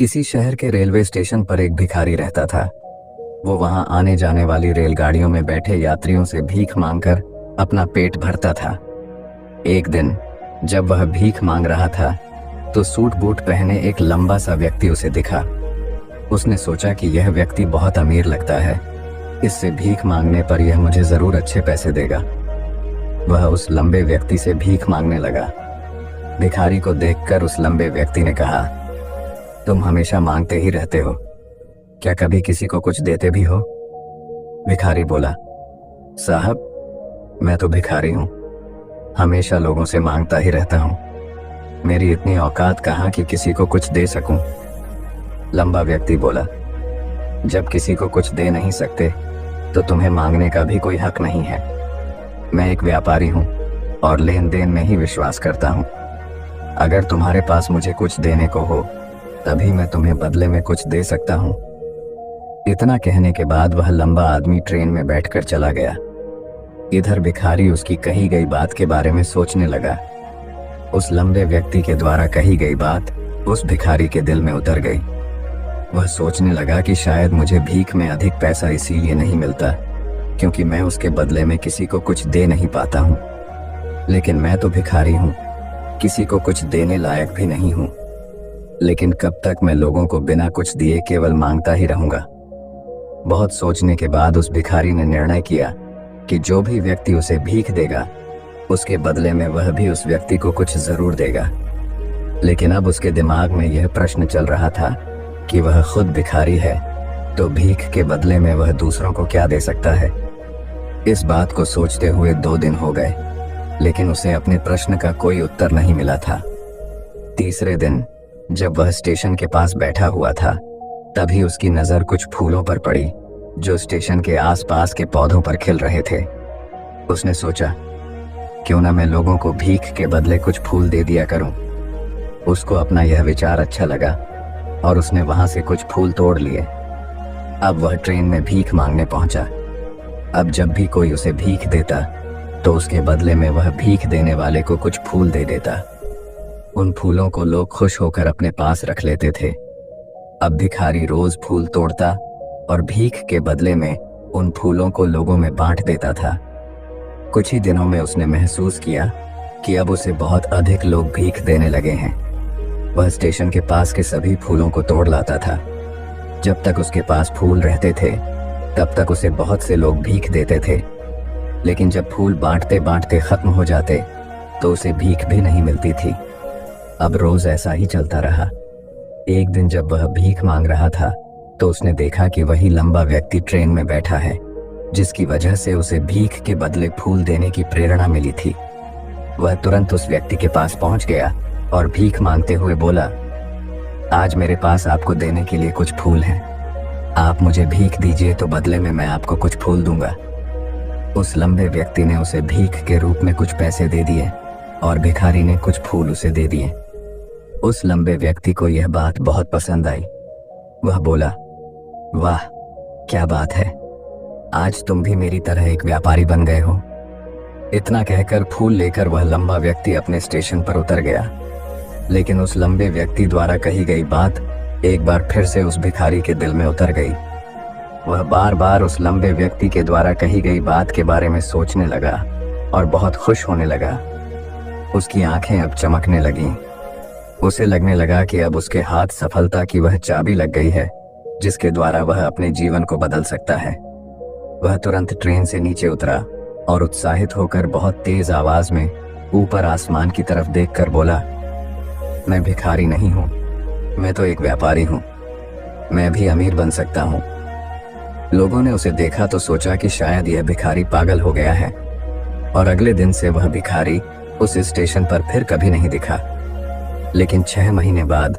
किसी शहर के रेलवे स्टेशन पर एक भिखारी रहता था। वो वहां आने जाने वाली रेलगाड़ियों में बैठे यात्रियों से भीख मांगकर अपना पेट भरता था। एक दिन जब वह भीख मांग रहा था तो सूट बूट पहने एक लंबा सा व्यक्ति उसे दिखा। उसने सोचा कि यह व्यक्ति बहुत अमीर लगता है, इससे भीख मांगने पर यह मुझे जरूर अच्छे पैसे देगा। वह उस लंबे व्यक्ति से भीख मांगने लगा। भिखारी को देखकर उस लंबे व्यक्ति ने कहा, तुम हमेशा मांगते ही रहते हो, क्या कभी किसी को कुछ देते भी हो? भिखारी बोला, साहब मैं तो भिखारी हूं, हमेशा लोगों से मांगता ही रहता हूं, मेरी इतनी औकात कहां कि किसी को कुछ दे सकूं। लंबा व्यक्ति बोला, जब किसी को कुछ दे नहीं सकते तो तुम्हें मांगने का भी कोई हक नहीं है। मैं एक व्यापारी हूं और लेन देन में ही विश्वास करता हूं। अगर तुम्हारे पास मुझे कुछ देने को हो तभी मैं तुम्हें बदले में कुछ दे सकता हूं। इतना कहने के बाद वह लंबा आदमी ट्रेन में बैठकर चला गया। इधर भिखारी उसकी कही गई बात के बारे में सोचने लगा। उस लंबे व्यक्ति के द्वारा कही गई बात उस भिखारी के दिल में उतर गई। वह सोचने लगा कि शायद मुझे भीख में अधिक पैसा इसीलिए नहीं मिलता क्योंकि मैं उसके बदले में किसी को कुछ दे नहीं पाता हूं। लेकिन मैं तो भिखारी हूं, किसी को कुछ देने लायक भी नहीं हूं। लेकिन कब तक मैं लोगों को बिना कुछ दिए केवल मांगता ही रहूंगा। बहुत सोचने के बाद उस भिखारी ने निर्णय किया कि जो भी व्यक्ति उसे भीख देगा उसके बदले में वह भी उस व्यक्ति को कुछ जरूर देगा। लेकिन अब उसके दिमाग में यह प्रश्न चल रहा था कि वह खुद भिखारी है तो भीख के बदले में वह दूसरों को क्या दे सकता है। इस बात को सोचते हुए 2 दिन हो गए, लेकिन उसे अपने प्रश्न का कोई उत्तर नहीं मिला था। तीसरे दिन जब वह स्टेशन के पास बैठा हुआ था तभी उसकी नजर कुछ फूलों पर पड़ी जो स्टेशन के आसपास के पौधों पर खिल रहे थे। उसने सोचा, क्यों ना मैं लोगों को भीख के बदले कुछ फूल दे दिया करूं। उसको अपना यह विचार अच्छा लगा और उसने वहां से कुछ फूल तोड़ लिए। अब वह ट्रेन में भीख मांगने पहुंचा। अब जब भी कोई उसे भीख देता तो उसके बदले में वह भीख देने वाले को कुछ फूल दे देता। उन फूलों को लोग खुश होकर अपने पास रख लेते थे। अब भिखारी रोज फूल तोड़ता और भीख के बदले में उन फूलों को लोगों में बांट देता था। कुछ ही दिनों में उसने महसूस किया कि अब उसे बहुत अधिक लोग भीख देने लगे हैं। वह स्टेशन के पास के सभी फूलों को तोड़ लाता था। जब तक उसके पास फूल रहते थे तब तक उसे बहुत से लोग भीख देते थे, लेकिन जब फूल बांटते बांटते खत्म हो जाते तो उसे भीख भी नहीं मिलती थी। अब रोज ऐसा ही चलता रहा। एक दिन जब वह भीख मांग रहा था तो उसने देखा कि वही लंबा व्यक्ति ट्रेन में बैठा है जिसकी वजह से उसे भीख के बदले फूल देने की प्रेरणा मिली थी। वह तुरंत उस व्यक्ति के पास पहुंच गया और भीख मांगते हुए बोला, आज मेरे पास आपको देने के लिए कुछ फूल हैं, आप मुझे भीख दीजिए तो बदले में मैं आपको कुछ फूल दूंगा। उस लंबे व्यक्ति ने उसे भीख के रूप में कुछ पैसे दे दिए और भिखारी ने कुछ फूल उसे दे दिए। उस लंबे व्यक्ति को यह बात बहुत पसंद आई। वह बोला, वाह क्या बात है, आज तुम भी मेरी तरह एक व्यापारी बन गए हो। इतना कहकर फूल लेकर वह लंबा व्यक्ति अपने स्टेशन पर उतर गया। लेकिन उस लंबे व्यक्ति द्वारा कही गई बात एक बार फिर से उस भिखारी के दिल में उतर गई। वह बार बार उस लंबे व्यक्ति के द्वारा कही गई बात के बारे में सोचने लगा और बहुत खुश होने लगा। उसकी आंखें अब चमकने लगीं। उसे लगने लगा कि अब उसके हाथ सफलता की वह चाबी लग गई है जिसके द्वारा वह अपने जीवन को बदल सकता है। वह तुरंत ट्रेन से नीचे उतरा और उत्साहित होकर बहुत तेज आवाज में ऊपर आसमान की तरफ देखकर बोला, मैं भिखारी नहीं हूं, मैं तो एक व्यापारी हूं, मैं भी अमीर बन सकता हूं। लोगों ने उसे देखा तो सोचा कि शायद यह भिखारी पागल हो गया है और अगले दिन से वह भिखारी उस स्टेशन पर फिर कभी नहीं दिखा। लेकिन 6 महीने बाद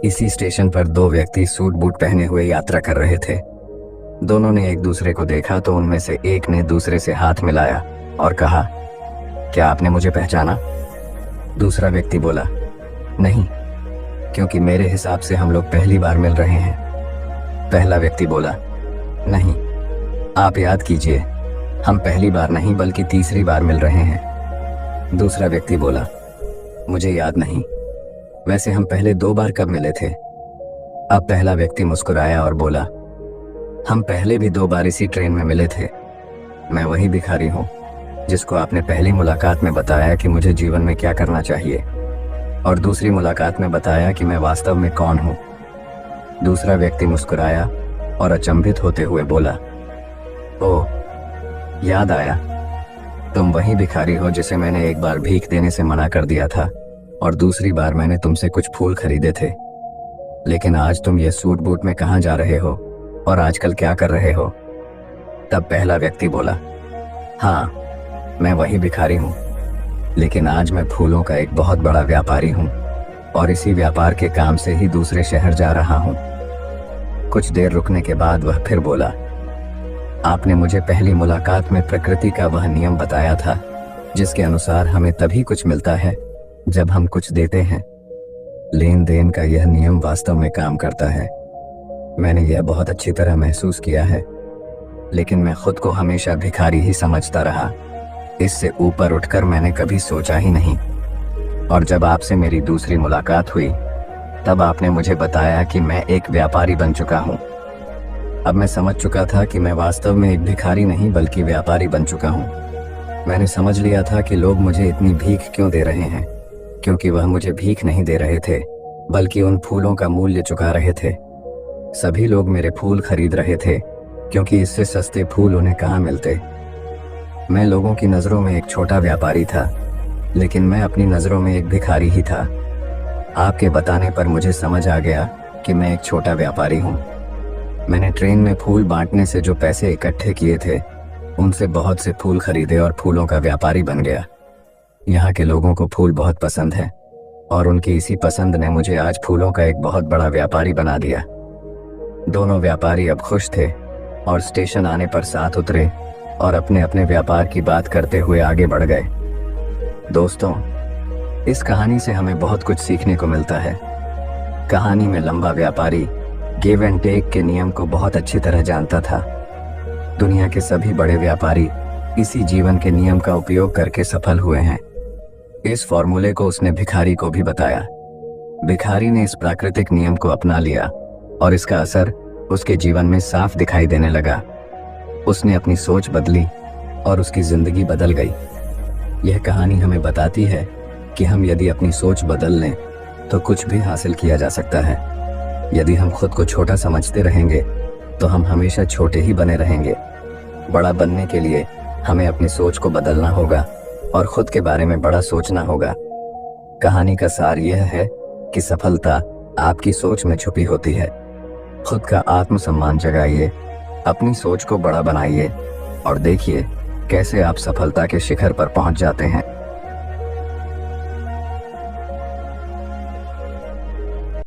इसी स्टेशन पर 2 व्यक्ति सूट बूट पहने हुए यात्रा कर रहे थे। दोनों ने एक दूसरे को देखा तो उनमें से एक ने दूसरे से हाथ मिलाया और कहा, क्या आपने मुझे पहचाना? दूसरा व्यक्ति बोला, नहीं, क्योंकि मेरे हिसाब से हम लोग पहली बार मिल रहे हैं। पहला व्यक्ति बोला, नहीं, आप याद कीजिए, हम पहली बार नहीं बल्कि तीसरी बार मिल रहे हैं। दूसरा व्यक्ति बोला, मुझे याद नहीं, वैसे हम पहले 2 बार कब मिले थे? अब पहला व्यक्ति मुस्कुराया और बोला, हम पहले भी 2 बार इसी ट्रेन में मिले थे। मैं वही भिखारी हूँ जिसको आपने पहली मुलाकात में बताया कि मुझे जीवन में क्या करना चाहिए, और दूसरी मुलाकात में बताया कि मैं वास्तव में कौन हूँ। दूसरा व्यक्ति मुस्कुराया और अचंभित होते हुए बोला, ओह, याद आया, तुम वही भिखारी हो जिसे मैंने एक बार भीख देने से मना कर दिया था और दूसरी बार मैंने तुमसे कुछ फूल खरीदे थे। लेकिन आज तुम ये सूट बूट में कहाँ जा रहे हो और आजकल क्या कर रहे हो? तब पहला व्यक्ति बोला, हाँ, मैं वही भिखारी हूँ, लेकिन आज मैं फूलों का एक बहुत बड़ा व्यापारी हूँ और इसी व्यापार के काम से ही दूसरे शहर जा रहा हूँ। कुछ देर रुकने के बाद वह फिर बोला, आपने मुझे पहली मुलाकात में प्रकृति का वह नियम बताया था जिसके अनुसार हमें तभी कुछ मिलता है जब हम कुछ देते हैं। लेन देन का यह नियम वास्तव में काम करता है। मैंने यह बहुत अच्छी तरह महसूस किया है, लेकिन मैं खुद को हमेशा भिखारी ही समझता रहा। इससे ऊपर उठकर मैंने कभी सोचा ही नहीं। और जब आपसे मेरी दूसरी मुलाकात हुई तब आपने मुझे बताया कि मैं एक व्यापारी बन चुका हूँ। अब मैं समझ चुका था कि मैं वास्तव में एक भिखारी नहीं बल्कि व्यापारी बन चुका हूँ। मैंने समझ लिया था कि लोग मुझे इतनी भीख क्यों दे रहे हैं, क्योंकि वह मुझे भीख नहीं दे रहे थे बल्कि उन फूलों का मूल्य चुका रहे थे। सभी लोग मेरे फूल खरीद रहे थे क्योंकि इससे सस्ते फूल उन्हें कहाँ मिलते। मैं लोगों की नज़रों में एक छोटा व्यापारी था, लेकिन मैं अपनी नज़रों में एक भिखारी ही था। आपके बताने पर मुझे समझ आ गया कि मैं एक छोटा व्यापारी हूँ। मैंने ट्रेन में फूल बांटने से जो पैसे इकट्ठे किए थे उनसे बहुत से फूल खरीदे और फूलों का व्यापारी बन गया। यहाँ के लोगों को फूल बहुत पसंद है और उनकी इसी पसंद ने मुझे आज फूलों का एक बहुत बड़ा व्यापारी बना दिया। दोनों व्यापारी अब खुश थे और स्टेशन आने पर साथ उतरे और अपने अपने व्यापार की बात करते हुए आगे बढ़ गए। दोस्तों, इस कहानी से हमें बहुत कुछ सीखने को मिलता है। कहानी में लंबा व्यापारी गिव एंड टेक के नियम को बहुत अच्छी तरह जानता था। दुनिया के सभी बड़े व्यापारी इसी जीवन के नियम का उपयोग करके सफल हुए हैं। इस फॉर्मूले को उसने भिखारी को भी बताया। भिखारी ने इस प्राकृतिक नियम को अपना लिया और इसका असर उसके जीवन में साफ दिखाई देने लगा। उसने अपनी सोच बदली और उसकी जिंदगी बदल गई। यह कहानी हमें बताती है कि हम यदि अपनी सोच बदल लें तो कुछ भी हासिल किया जा सकता है। यदि हम खुद को छोटा समझते रहेंगे तो हम हमेशा छोटे ही बने रहेंगे। बड़ा बनने के लिए हमें अपनी सोच को बदलना होगा और खुद के बारे में बड़ा सोचना होगा। कहानी का सार यह है कि सफलता आपकी सोच में छुपी होती है। खुद का आत्मसम्मान जगाइए, अपनी सोच को बड़ा बनाइए और देखिए कैसे आप सफलता के शिखर पर पहुंच जाते हैं।